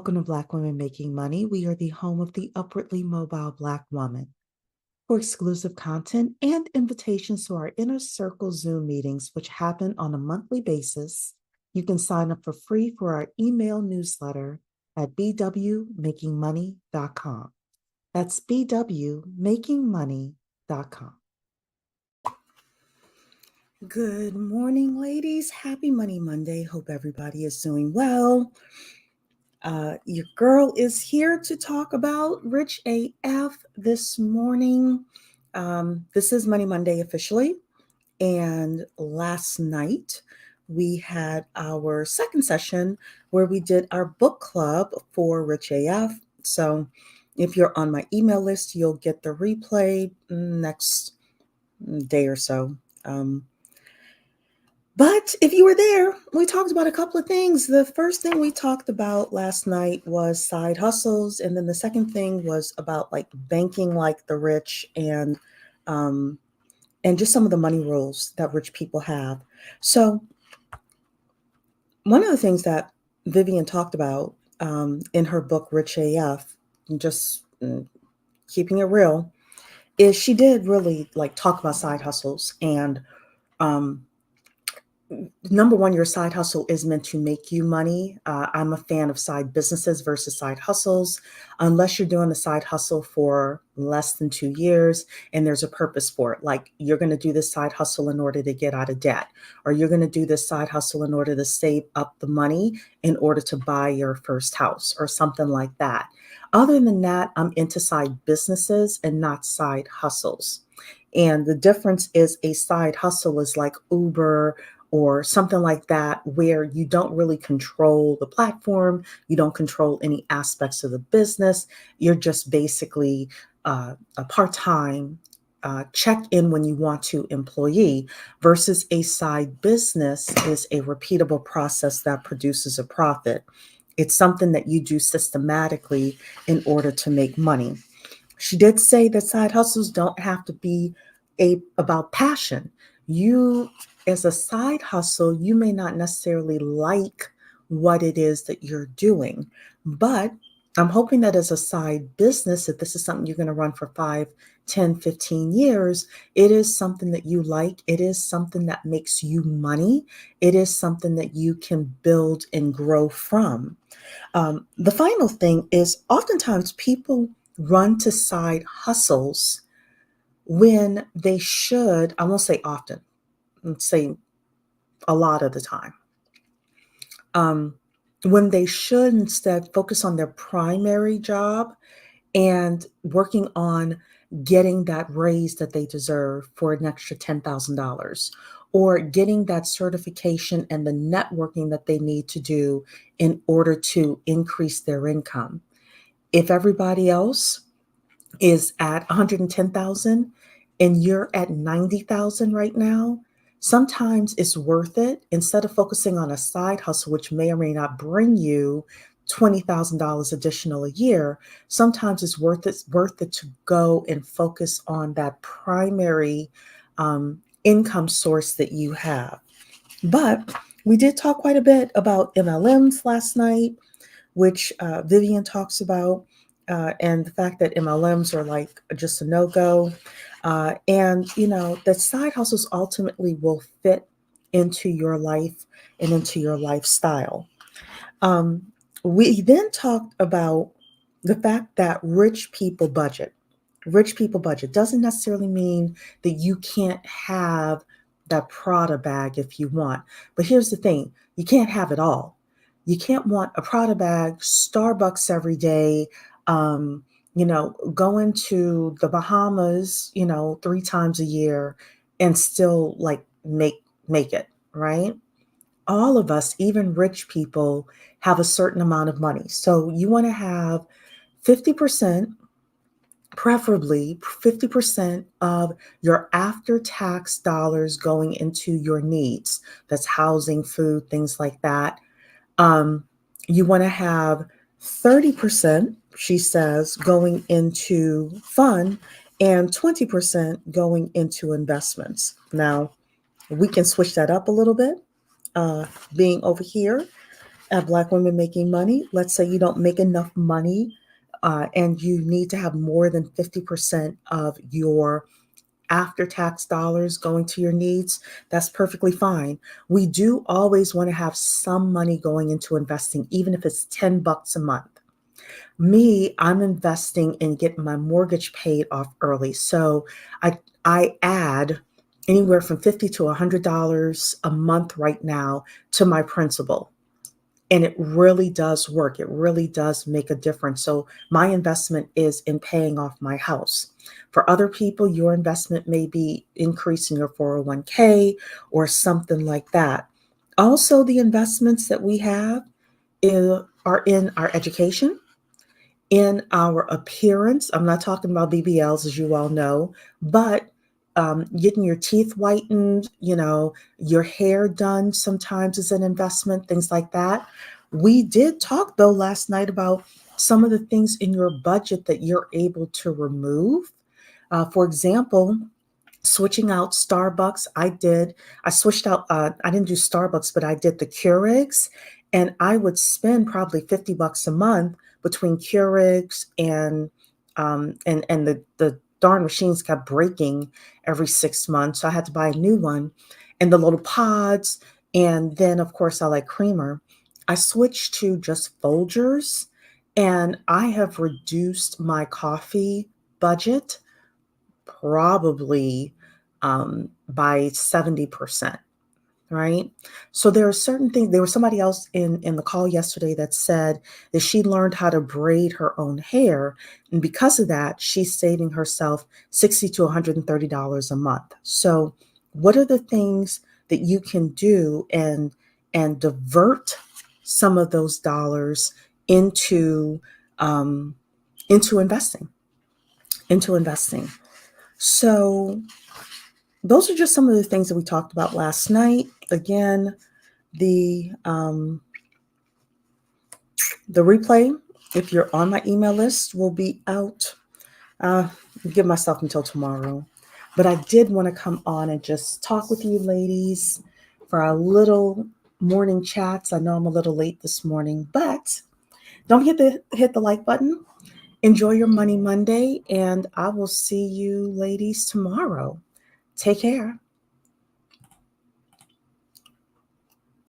Welcome to Black Women Making Money. We are the home of the upwardly mobile Black woman. For exclusive content and invitations to our Inner Circle Zoom meetings, which happen on a monthly basis, you can sign up for free for our email newsletter at bwmakingmoney.com. That's bwmakingmoney.com. Good morning, ladies. Happy Money Monday. Hope everybody is doing well. Your girl is here to talk about Rich AF this morning. This is Money Monday officially. And last night we had our second session where we did our book club for Rich AF. So if you're on my email list, you'll get the replay next day or so. But if you were there, we talked about a couple of things. The first thing we talked about last night was side hustles. And then the second thing was about like banking like the rich and just some of the money rules that rich people have. So one of the things that Vivian talked about in her book, Rich AF, just keeping it real, is she did really like talk about side hustles and number one, your side hustle is meant to make you money. I'm a fan of side businesses versus side hustles, unless you're doing the side hustle for less than 2 years and there's a purpose for it. Like you're going to do this side hustle in order to get out of debt, or you're going to do this side hustle in order to save up the money in order to buy your first house or something like that. Other than that, I'm into side businesses and not side hustles. And the difference is a side hustle is like Uber or something like that, where you don't really control the platform, you don't control any aspects of the business. You're just basically a part-time check in when you want to employee, versus a side business is a repeatable process that produces a profit. It's something that you do systematically in order to make money. She did say that side hustles don't have to be about passion. You, as a side hustle, you may not necessarily like what it is that you're doing, but I'm hoping that as a side business, if this is something you're going to run for 5, 10, 15 years, it is something that you like. It is something that makes you money. It is something that you can build and grow from. The final thing is oftentimes people run to side hustles when they should, I won't say often, let's say a lot of the time, when they should instead focus on their primary job and working on getting that raise that they deserve for an extra $10,000, or getting that certification and the networking that they need to do in order to increase their income. If everybody else is at 110,000 and you're at 90,000 right now, sometimes it's worth it, instead of focusing on a side hustle, which may or may not bring you $20,000 additional a year. Sometimes it's worth it to go and focus on that primary income source that you have. But we did talk quite a bit about MLMs last night, which Vivian talks about, and the fact that MLMs are like just a no-go. And, that side hustles ultimately will fit into your life and into your lifestyle. We then talked about the fact that rich people budget. Rich people budget doesn't necessarily mean that you can't have that Prada bag if you want. But here's the thing, you can't have it all. You can't want a Prada bag, Starbucks every day, going to the Bahamas, 3 times a year and still like make it, right? All of us, even rich people, have a certain amount of money. So you want to have 50%, preferably 50% of your after-tax dollars going into your needs. That's housing, food, things like that. You want to have 30%, she says, going into fun and 20% going into investments. Now, we can switch that up a little bit. Being over here Black women making money. Let's say you don't make enough money and you need to have more than 50% of your after tax dollars going to your needs. That's perfectly fine. We do always want to have some money going into investing, even if it's $10 a month. Me, I'm investing in getting my mortgage paid off early. So I add anywhere from $50 to $100 a month right now to my principal. And it really does work. It really does make a difference. So my investment is in paying off my house. For other people, your investment may be increasing your 401k or something like that. Also, the investments that we have are in our education, in our appearance. I'm not talking about BBLs, as you all know, but getting your teeth whitened, your hair done sometimes is an investment, things like that. We did talk, though, last night about some of the things in your budget that you're able to remove. For example, switching out Starbucks. I switched out, I didn't do Starbucks, but I did the Keurigs. And I would spend probably $50 a month between Keurigs and the darn machines kept breaking every 6 months. So I had to buy a new one and the little pods. And then, of course, I like creamer. I switched to just Folgers and I have reduced my coffee budget probably by 70%, right? So there are certain things. There was somebody else in the call yesterday that said that she learned how to braid her own hair. And because of that, she's saving herself $60 to $130 a month. So what are the things that you can do and divert some of those dollars into into investing, into investing? So those are just some of the things that we talked about last night. Again, the the replay, if you're on my email list, will be out. Uh, give myself until tomorrow. But I did want to come on and just talk with you ladies for our little morning chats. I know I'm a little late this morning, but don't forget to hit the like button. Enjoy your Money Monday, and I will see you ladies tomorrow. Take care.